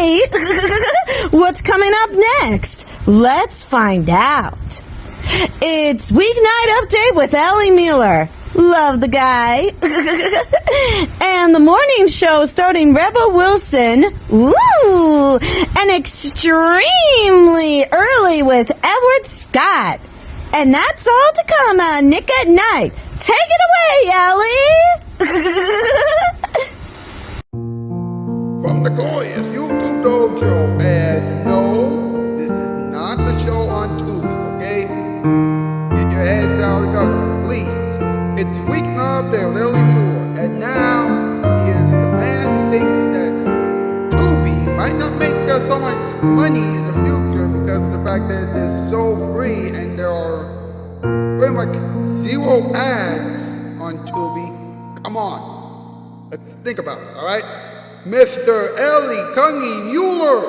okay. What's coming up next? Let's find out. It's Weeknight Update with Ellie Muller. Love the guy. And the morning show starting Rebel Wilson. Woo! And extremely early with Edward Scott. And that's all to come on Nick at Night. Take it away, Ellie. From the glorious YouTube Dog Show. And no, this is not the show on Tubi, okay? Get your heads out of the gutter, please. It's Weeknight Update with Ellie Muller. And now, is the man thinks that Tubi might not make so much money in the future because of the fact that it's so free and there are pretty much zero ads on Tubi. Come on. Let's think about it, alright? Mr. Ellie Cungy Muller.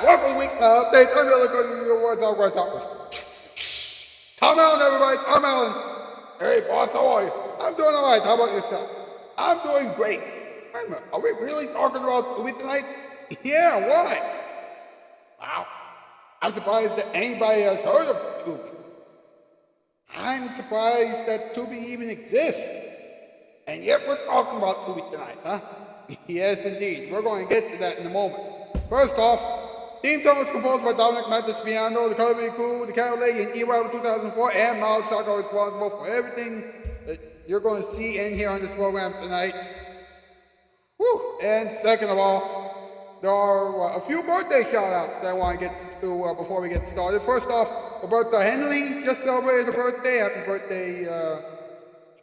Welcome to Weeknight Update. I'm Ellie Cungy Muller. What's up? Tom Allen, everybody. Tom Allen. Hey, boss, how are you? I'm doing all right. How about yourself? I'm doing great. Wait a minute. Are we really talking about Tubi tonight? Yeah, why? Wow. I'm surprised that anybody has heard of Tubi. I'm surprised that Tubi even exists. And yet we're talking about Tubi tonight, huh? Yes, indeed. We're going to get to that in a moment. First off, theme song was composed by Dominic Mathis Piano, the Color Crew, the Carol Lady, and EY 2004, and Miles Chuck are responsible for everything that you're going to see and hear on this program tonight. Whew. And second of all, there are a few birthday shout-outs that I want to get to before we get started. First off, Roberta Henley just celebrated her birthday. Happy birthday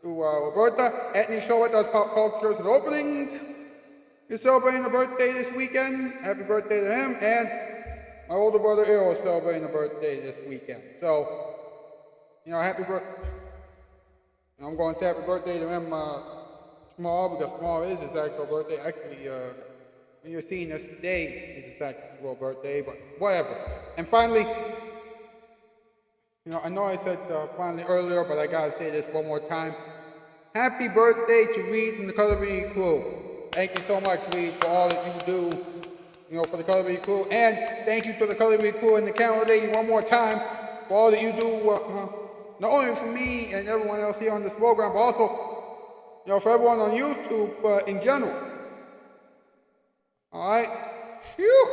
to Roberta. Anthony Showett does pop cultures and openings. He's celebrating a birthday this weekend. Happy birthday to him. And my older brother Earl is celebrating a birthday this weekend. So, happy birthday. I'm going to say happy birthday to him tomorrow because tomorrow is his actual birthday. Actually, when you're seeing this today, it's his actual birthday, but whatever. And finally, I know I said finally earlier, but I gotta say this one more time. Happy birthday to Reed and the Color Bee Crew. Thank you so much, Reed, for all that you do, for the Color Bee Crew. And thank you to the Color Bee Crew and the Camera Lady one more time for all that you do, not only for me and everyone else here on this program, but also, for everyone on YouTube in general. All right? Phew!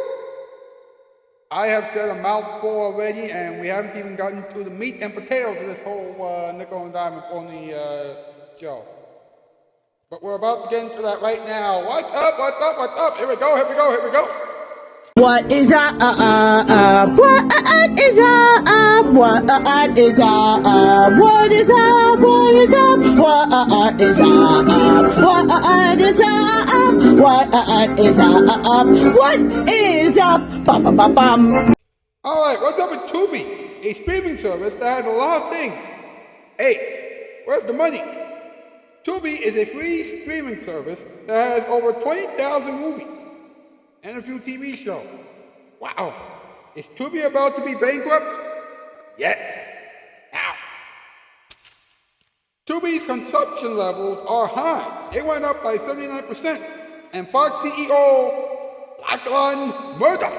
I have said a mouthful already, and we haven't even gotten to the meat and potatoes of this whole nickel and diamond pony show. But we're about to get into that right now. What's up? What's up? What's up? Here we go. Here we go. Here we go. What is up? What is up? What is up? What is up? What is up? What is up? What is up? What is up? What is up? Bum bum bum bum. All right, what's up with Tubi? A streaming service that has a lot of things. Hey, where's the money? Tubi is a free streaming service that has over 20,000 movies and a few TV shows. Wow. Is Tubi about to be bankrupt? Yes. Now. Tubi's consumption levels are high. They went up by 79%. And Fox CEO Lachlan Murdoch.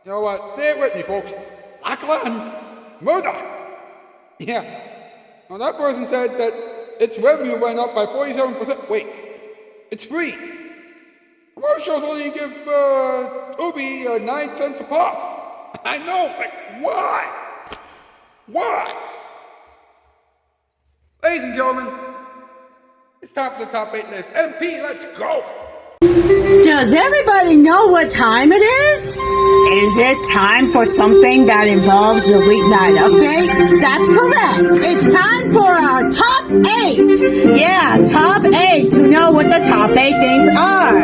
You know what? Say it with me, folks. Lachlan Murdoch. Yeah. Now that person said that its revenue went up by 47%. Wait. It's free. Commercials only give Tubi 9 cents a pop. I know, but why? Why? Ladies and gentlemen, it's time for the top 8 list. MP, let's go! Does everybody know what time it is? Is it time for something that involves the Weeknight Update? That's correct. It's time for our top 8. Yeah, top 8 to know what the top 8 things are.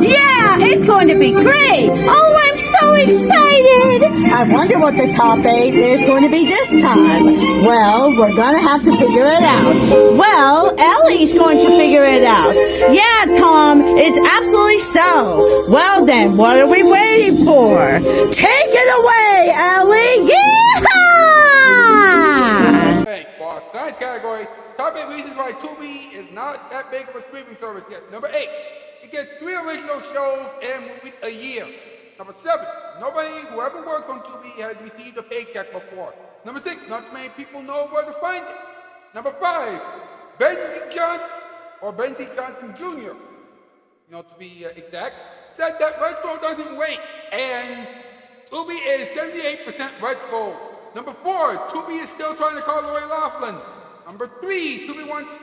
Yeah, it's going to be great. Oh, I'm so excited. I wonder what the top 8 is going to be this time. Well, we're going to have to figure it out. Well, Ellie's going to figure it out. Yeah, Tom, it's absolutely so. Well then, what are we waiting for? Take it away, Ellie! Yeah! Thanks, boss. Tonight's category, top 8 reasons why Tubi is not that big of a streaming service yet. Number 8, it gets 3 original shows and movies a year. Number 7, nobody who ever works on Tubi has received a paycheck before. Number 6, not many people know where to find it. Number 5, Benji Johnson, or Benji Johnson Jr., to be exact, said that retro doesn't wait, and Tubi is 78% retro. Number 4, Tubi is still trying to call away Laughlin. Number 3, Tubi wants to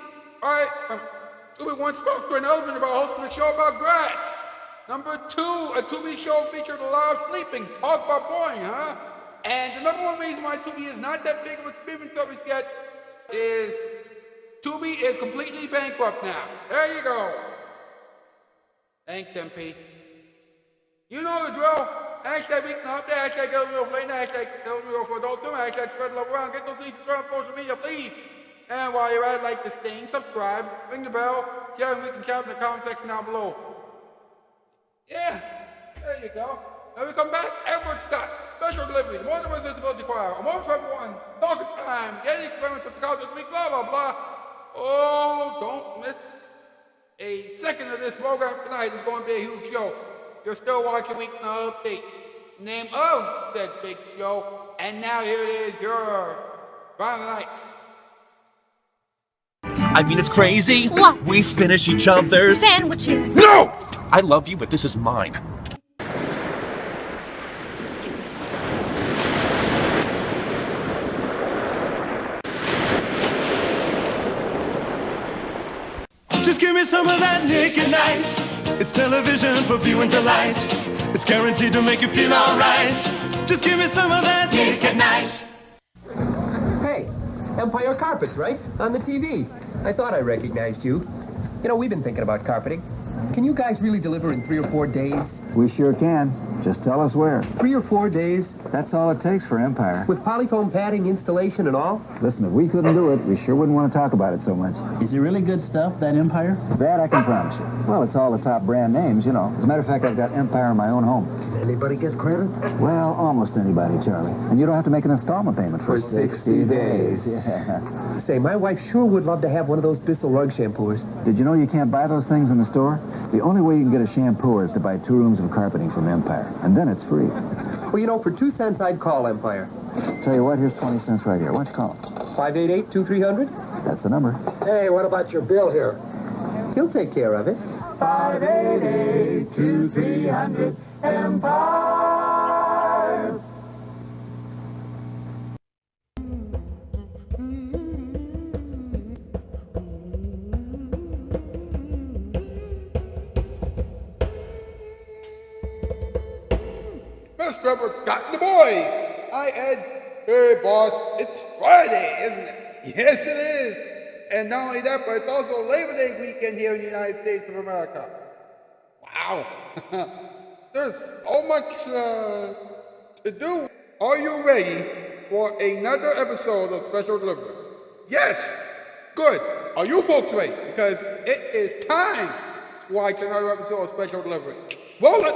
talk to an elephant about hosting a show about grass. Number 2, a Tubi show featured a lot of sleeping. Talk about boring, huh? And the number 1 reason why Tubi is not that big of a streaming service yet is Tubi is completely bankrupt now. There you go. Thanks, MP. You know the drill. Hashtag Weeknight Update, hashtag Get a Real Flame, hashtag Get a Real for Adult Humor, hashtag Spread Love Around. Get those things on social media, please. And while you're at it, like this thing, subscribe, ring the bell, share, and we can chat in the comment section down below. Yeah, there you go. When we come back, Edward Scott, special delivery, the more the Disability Choir, a moment for everyone, talk time, getting experiments at the college of the week, blah, blah, blah. Oh, don't miss a second of this program tonight. It's going to be a huge show. You're still watching Weeknight Update, name of that big show, and now here it is, your final night. I mean, it's crazy. What? We finish each other's Sandwiches. No! I love you, but this is mine. Just give me some of that Nick at Night. It's television for viewing delight. It's guaranteed to make you feel alright. Just give me some of that Nick at Night. Hey, Empire Carpets, right? On the TV. I thought I recognized you. You know, we've been thinking about carpeting. Can you guys really deliver in 3 or 4 days? We sure can. Just tell us where. 3 or 4 days? That's all it takes for Empire. With polyfoam padding, installation, and all? Listen, if we couldn't do it, we sure wouldn't want to talk about it so much. Is it really good stuff, that Empire? That I can promise you. Well, it's all the top brand names, you know. As a matter of fact, I've got Empire in my own home. Anybody get credit? Well, almost anybody, Charlie. And you don't have to make an installment payment for 60 days. Yeah. Say, my wife sure would love to have one of those Bissell rug shampoos. Did you know you can't buy those things in the store? The only way you can get a shampoo is to buy 2 rooms of carpeting from Empire. And then it's free. Well, you know, for 2 cents, I'd call Empire. Tell you what, here's 20 cents right here. Why don't you call them? 588-2300? That's the number. Hey, what about your bill here? He'll take care of it. 588-2300 Empire. Mr. Edward Scott and the boys. Hi, Ed. Hey, boss. It's Friday, isn't it? Yes, it is. And not only that, but it's also Labor Day weekend here in the United States of America. Wow. There's so much to do. Are you ready for another episode of Special Delivery? Yes. Good. Are you folks ready? Because it is time to watch another episode of Special Delivery. Roll it.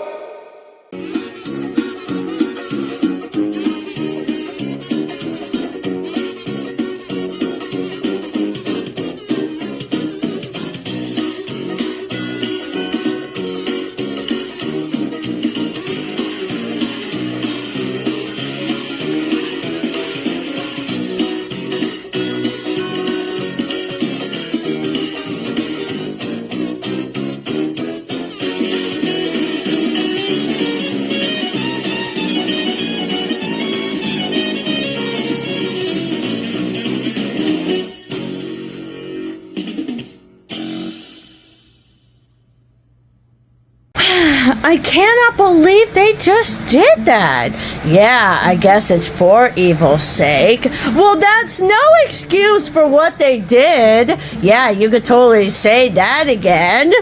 I cannot believe they just did that. Yeah, I guess it's for evil's sake. Well, that's no excuse for what they did. Yeah, you could totally say that again.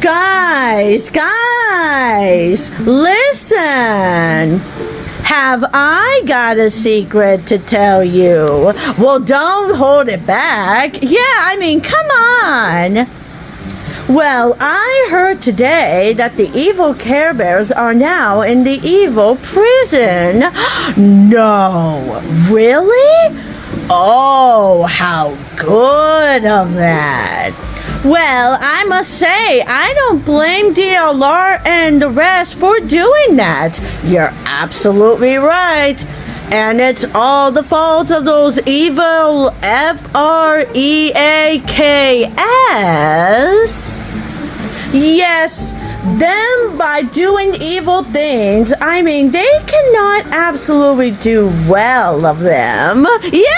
Guys, listen. Have I got a secret to tell you? Well, don't hold it back. Yeah, I mean, come on. Well, I heard today that the evil Care Bears are now in the evil prison. No, really? Oh, how good of that. Well, I must say, I don't blame DLR and the rest for doing that. You're absolutely right. And it's all the fault of those evil FREAKS. Yes, them by doing evil things, I mean, they cannot absolutely do well of them. Yeah!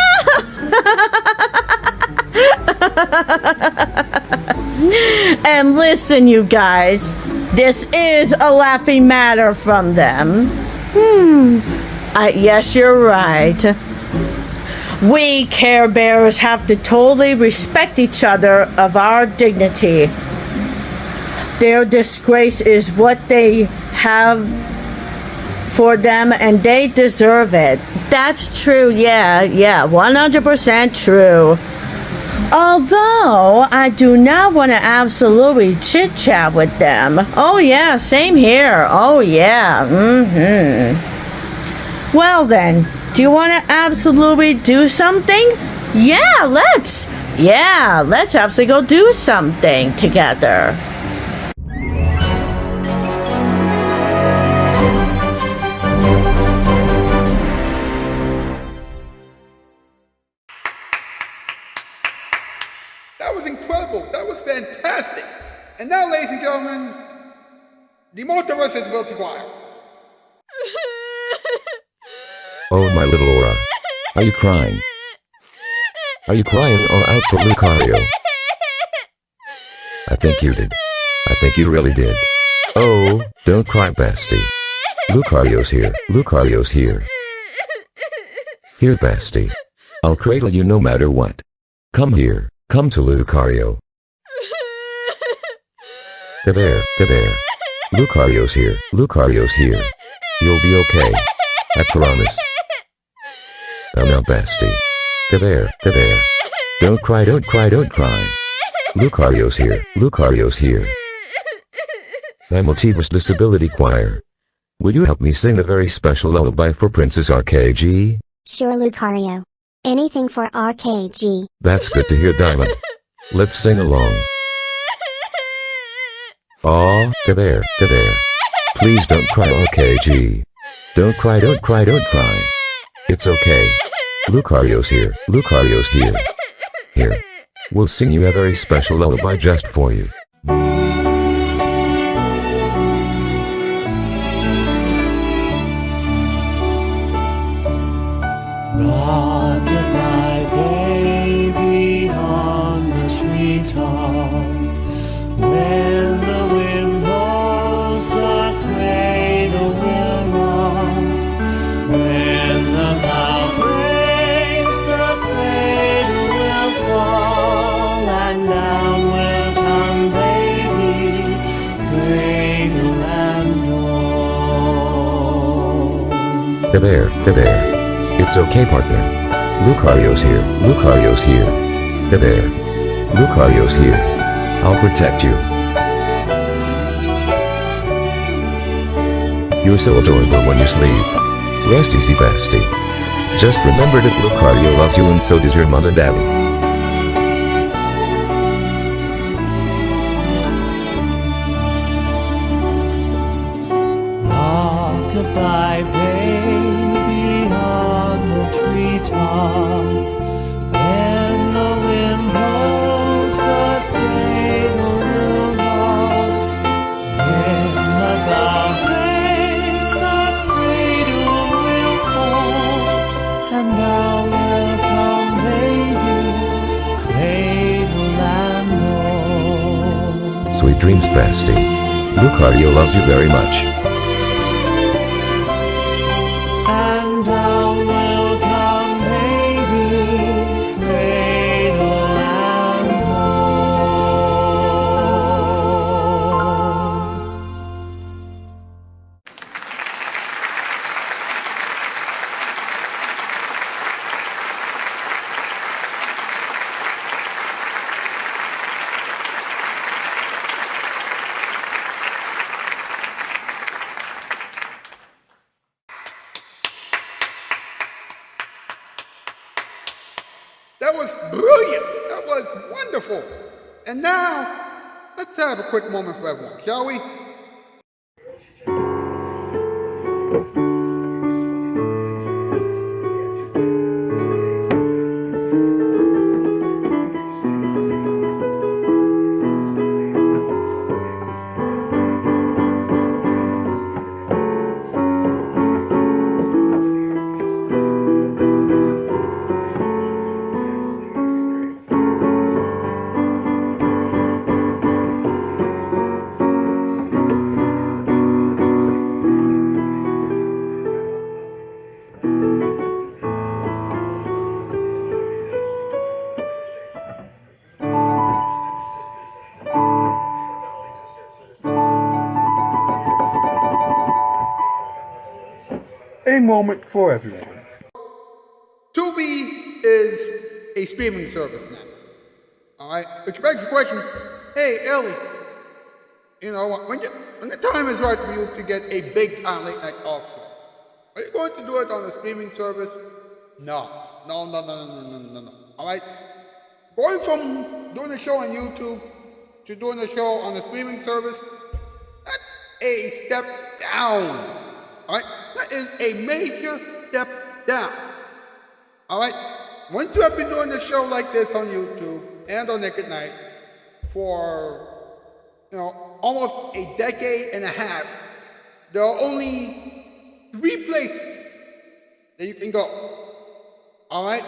And listen, you guys, this is a laughing matter from them. Yes, you're right. We Care Bears have to totally respect each other of our dignity. Their disgrace is what they have for them, and they deserve it. That's true, yeah, 100% true. Although, I do not want to absolutely chit-chat with them. Oh yeah, same here. Oh yeah, Well then, do you want to absolutely do something? Yeah, let's absolutely go do something together. That was incredible. That was fantastic. And now, ladies and gentlemen, the motorist is Will Wire. Oh, my little Aura. Are you crying? Are you crying all out for Lucario? I think you did. I think you really did. Oh, don't cry, bestie. Lucario's here. Lucario's here. Here, bestie. I'll cradle you no matter what. Come here. Come to Lucario. There. Lucario's here. Lucario's here. You'll be okay. I promise. Oh no, bestie. There. Don't cry. Lucario's here. Lucario's here. I'm Motiva's Disability Choir. Will you help me sing a very special lullaby for Princess RKG? Sure, Lucario. Anything for RKG. That's good to hear, Diamond. Let's sing along. Aw, there. Please don't cry, RKG. Don't cry. It's okay. Lucario's here. Lucario's here. Here. We'll sing you a very special lullaby just for you. Rock-a-bye, baby, on the treetop. When the wind blows, the cradle will rock. When the bough breaks, the cradle will fall, and down will come baby, cradle and all. There. It's okay, partner. Lucario's here. Lucario's here. There. Lucario's here. I'll protect you. You're so adorable when you sleep. Rest easy, bestie. Just remember that Lucario loves you, and so does your mom and daddy. Rock-a-bye, baby, on the treetop. When the wind blows, the cradle will rock. When the bough breaks, the cradle will fall, and down will come baby, cradle and all. Sweet dreams, bestie. Lucario loves you very much. And down will come baby, cradle and all. That was brilliant. That was wonderful. And now, let's have a quick moment for everyone, shall we? A moment for everyone. Tubi is a streaming service now. Alright? Which begs the question, hey Ellie, you know, when the time is right for you to get a big time late night talk show, are you going to do it on a streaming service? No. Alright? Going from doing a show on YouTube to doing a show on a streaming service, that's a step down. Alright? That is a major step down. Alright? Once you have been doing a show like this on YouTube and on Nick at Night for, you know, almost a decade and a half, there are only 3 places that you can go. Alright?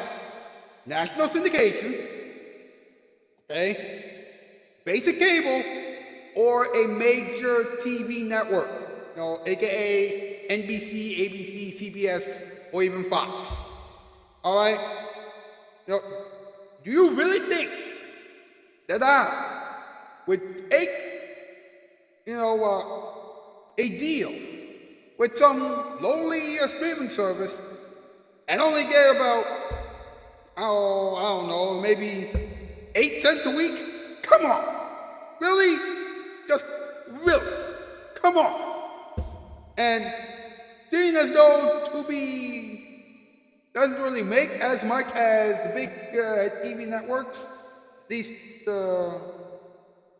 National syndication, okay? Basic cable, or a major TV network, you know, aka NBC, ABC, CBS, or even Fox. Alright? You know, do you really think that I would take, you know, a deal with some lowly streaming service and only get about, I don't know, maybe 8 cents a week? Come on. Really? Just really? Come on. And seeing as though Tubi doesn't really make as much as the big TV networks, at least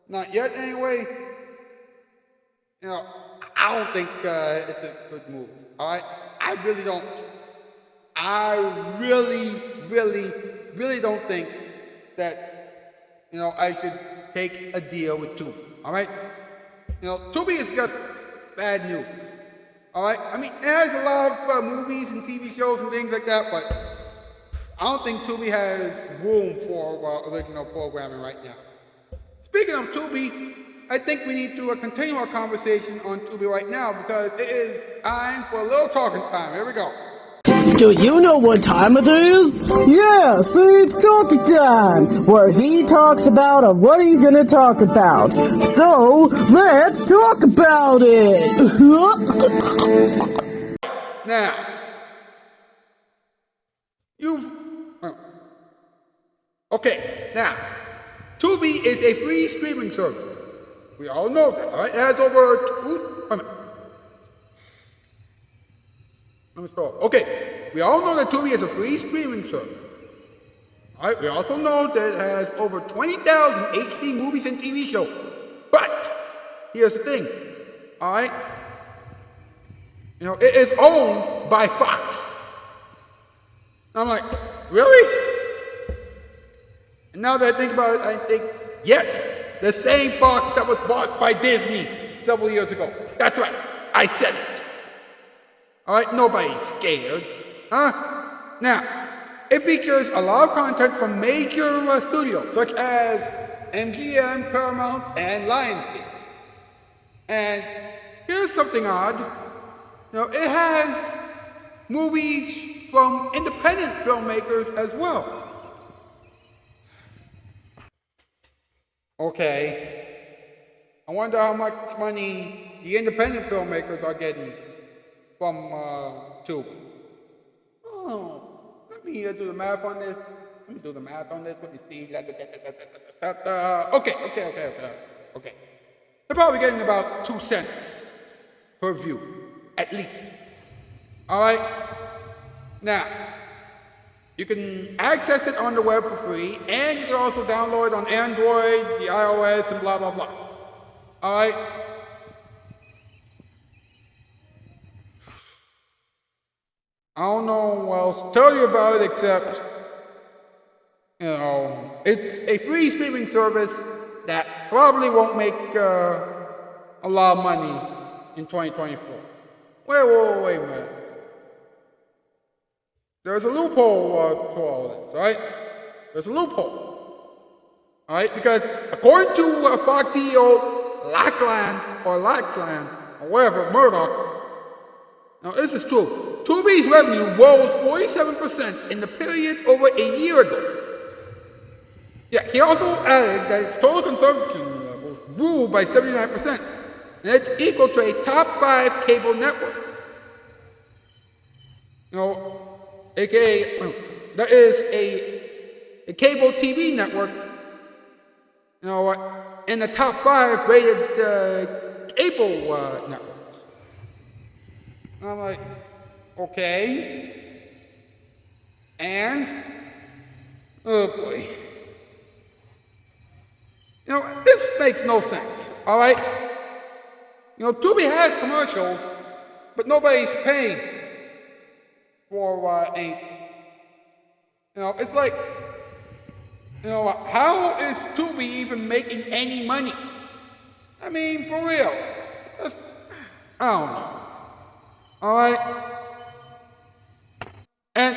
not yet anyway, you know, I don't think it's a good move. Alright? I really don't. I really don't think that, you know, I should take a deal with Tubi. Alright? You know, Tubi is just bad news. Alright? I mean, it has a lot of movies and TV shows and things like that, but I don't think Tubi has room for original programming right now. Speaking of Tubi, I think we need to continue our conversation on Tubi right now because it is time for a little talking time. Here we go. Do you know what time it is? Yeah, see, it's talking time, where he talks about what he's gonna talk about. So, let's talk about it! Now, okay, now, Tubi is a free streaming service. We all know that, alright? It has over Okay, we all know that Tubi is a free streaming service. Alright, we also know that it has over 20,000 HD movies and TV shows. But, here's the thing, alright? You know, it is owned by Fox. I'm like, really? And now that I think about it, I think, yes, the same Fox that was bought by Disney several years ago. That's right, I said it. Alright, nobody's scared. Huh? Now, it features a lot of content from major studios, such as MGM, Paramount, and Lionsgate. And here's something odd. You know, it has movies from independent filmmakers as well. Okay. I wonder how much money the independent filmmakers are getting from Tubi. Oh, let me do the math on this. Let me see. Okay. They're probably getting about 2 cents per view, at least. All right? Now, You can access it on the web for free, and you can also download it on Android, the iOS, and blah, blah, blah. Alright? I don't know what else to tell you about it except, it's a free streaming service that probably won't make a lot of money in 2024. Wait a minute. There's a loophole to all this, right? There's a loophole. Alright? Because according to Fox CEO Lachlan, or whatever, Murdoch, now this is true. Tubi's revenue rose 47% in the period over a year ago. Yeah, he also added that its total consumption levels grew by 79%, and it's equal to a top 5 cable network. AKA, that is a cable TV network, in the top 5 rated cable networks. And I'm like, okay. And, oh boy. This makes no sense, alright? Tubi has commercials, but nobody's paying for it's like, how is Tubi even making any money? I mean, for real. I don't know. Alright? And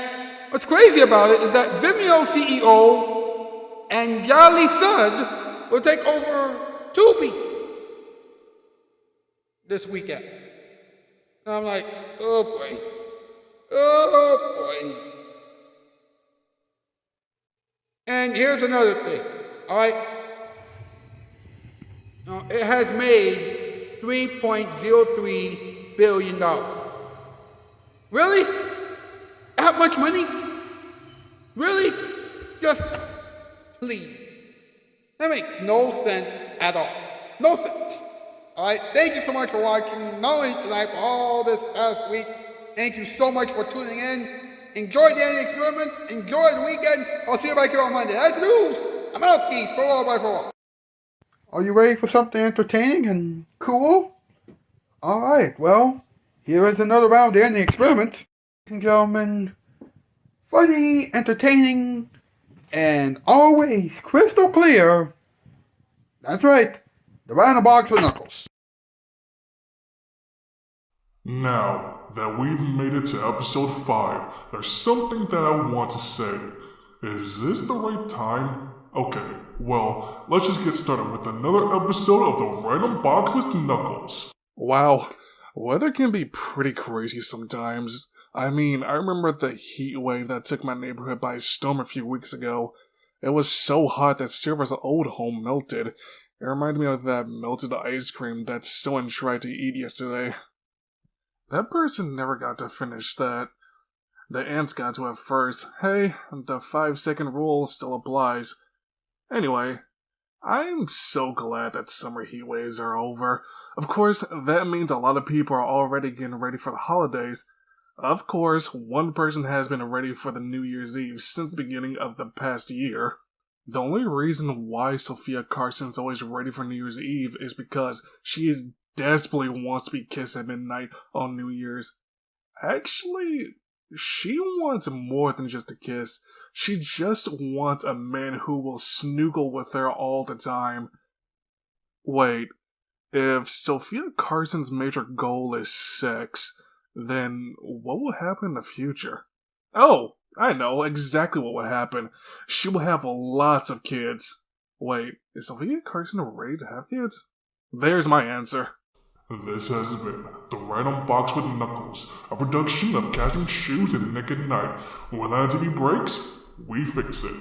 what's crazy about it is that Vimeo CEO and Jolly Sud will take over Tubi this weekend. And I'm like, oh boy. And here's another thing, alright? It has made $3.03 billion. Really? That much money? Really? Just please. That makes no sense at all. No sense. Alright, thank you so much for watching, not only tonight, but all this past week. Thank you so much for tuning in. Enjoy the ending experiments. Enjoy the weekend. I'll see you back here on Monday. That's the news. I'm out skis. For all. Are you ready for something entertaining and cool? Alright, well, here is another round of the ending experiments. Ladies and gentlemen, funny, entertaining, and always crystal clear. That's right, the random box with Knuckles. Now that we've made it to episode 5, there's something that I want to say. Is this the right time? Okay, well, let's just get started with another episode of the Random Box with Knuckles. Wow, weather can be pretty crazy sometimes. I mean, I remember the heat wave that took my neighborhood by storm a few weeks ago. It was so hot that Silver's old home melted. It reminded me of that melted ice cream that someone tried to eat yesterday. That person never got to finish that. The ants got to it first. Hey, the 5-second rule still applies. Anyway, I'm so glad that summer heat waves are over. Of course, that means a lot of people are already getting ready for the holidays. Of course, one person has been ready for the New Year's Eve since the beginning of the past year. The only reason why Sophia Carson's always ready for New Year's Eve is because she desperately wants to be kissed at midnight on New Year's. Actually, she wants more than just a kiss. She just wants a man who will snoogle with her all the time. Wait, if Sophia Carson's major goal is sex, then what will happen in the future? Oh, I know exactly what will happen. She will have lots of kids. Wait, is Sophia Carson ready to have kids? There's my answer. This has been The Random Box with Knuckles, a production of Casting Shoes and Nick at Night. When that TV breaks, we fix it.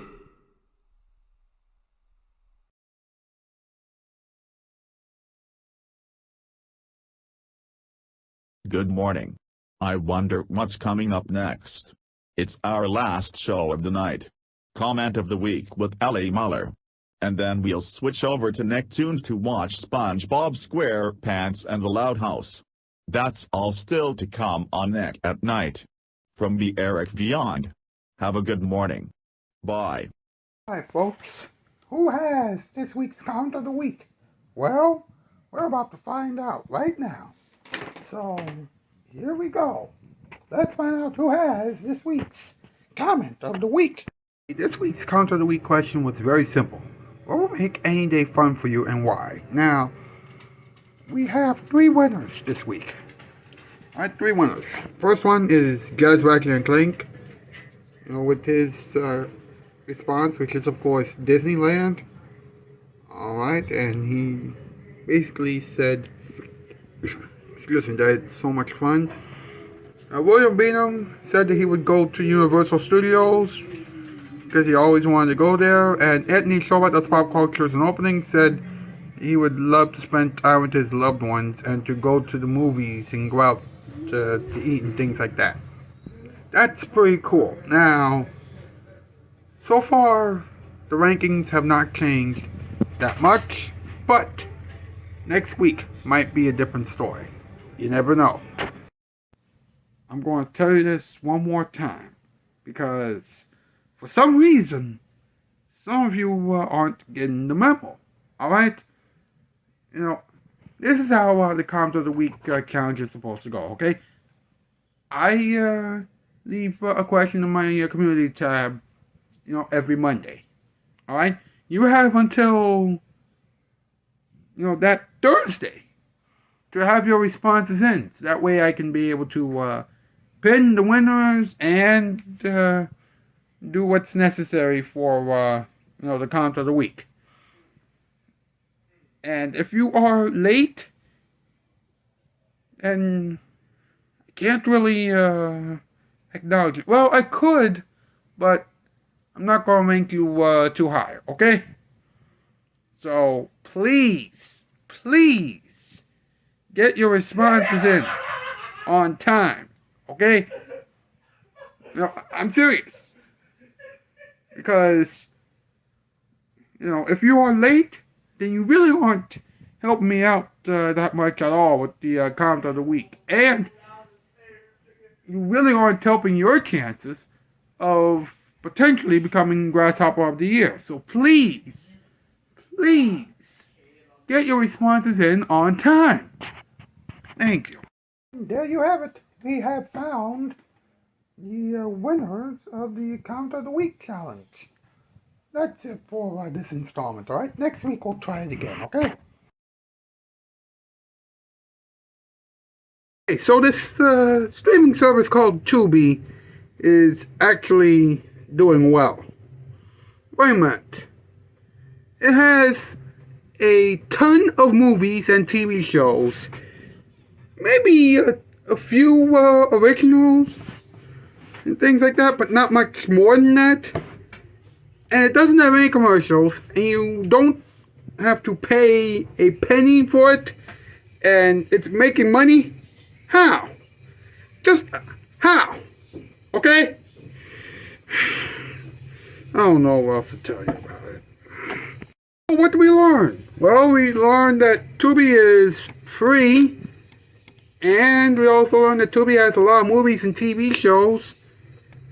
Good morning. I wonder what's coming up next. It's our last show of the night. Comment of the week with Ellie Muller. And then we'll switch over to Nicktoons to watch SpongeBob SquarePants and The Loud House. That's all still to come on Nick at Night. From me, Eric Beyond. Have a good morning. Bye. Hi, folks. Who has this week's count of the week? Well, we're about to find out right now. So, here we go. Let's find out who has this week's comment of the week. This week's comment of the week question was very simple. What will make any day fun for you and why? Now, we have 3 winners this week. Alright, 3 winners. First one is Jazz Wagon and Clink. With his response, which is of course Disneyland. Alright, and he basically said, excuse me, that it's so much fun. William Beanham said that he would go to Universal Studios because he always wanted to go there. And Anthony Showat of Pop Cultures and Opening said he would love to spend time with his loved ones and to go to the movies and go out to eat and things like that. That's pretty cool. Now, so far, the rankings have not changed that much, but next week might be a different story. You never know. I'm going to tell you this one more time, because for some reason, some of you aren't getting the memo. Alright? This is how the comment of the week challenge is supposed to go, okay? I leave a question in my community tab, every Monday. Alright? You have until, that Thursday to have your responses in. So that way I can be able to pin the winners and do what's necessary for, the count of the week. And if you are late, then I can't really acknowledge it. Well, I could, but I'm not going to rank you too high, okay? So, please, get your responses in on time, okay? I'm serious. Because, if you are late, then you really aren't helping me out that much at all with the count of the week. And you really aren't helping your chances of potentially becoming Grasshopper of the Year. So please, get your responses in on time. Thank you. There you have it. We have found the winners of the Count of the Week challenge. That's it for this installment, alright? Next week we'll try it again, okay? Okay, so this streaming service called Tubi is actually doing well. Wait a minute. It has a ton of movies and TV shows. Maybe a few originals and things like that, but not much more than that. And it doesn't have any commercials, and you don't have to pay a penny for it, and it's making money. How? Just how? Okay? I don't know what else to tell you about it. What did we learn? Well, we learned that Tubi is free, and we also learned that Tubi has a lot of movies and TV shows.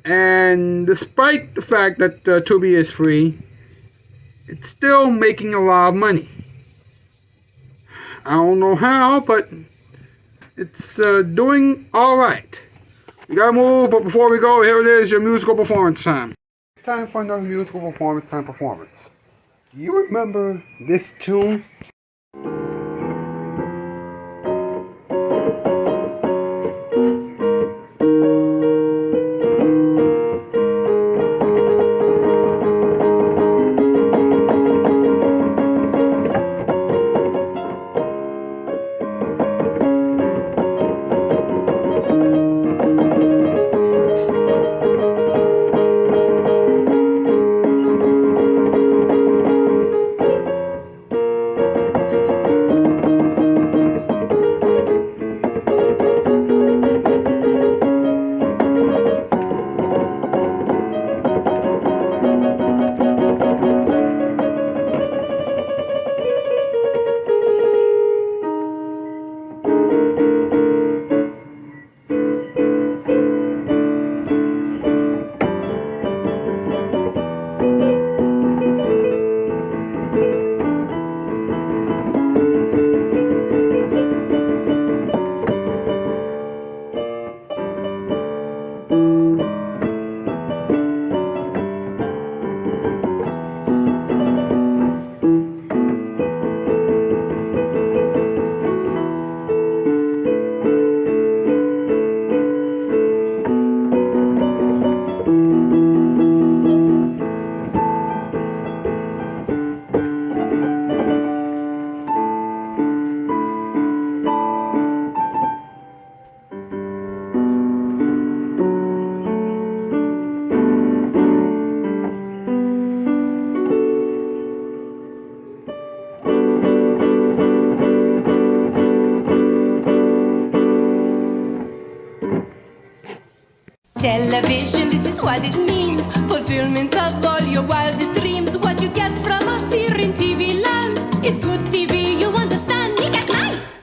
And despite the fact that Tubi is free, it's still making a lot of money. I don't know how, but it's doing alright. We gotta move, but before we go, here it is, your musical performance time. It's time for another musical performance. Do you remember this tune? Television, this is what it means. Fulfillment of all your wildest dreams. What you get from us here in TV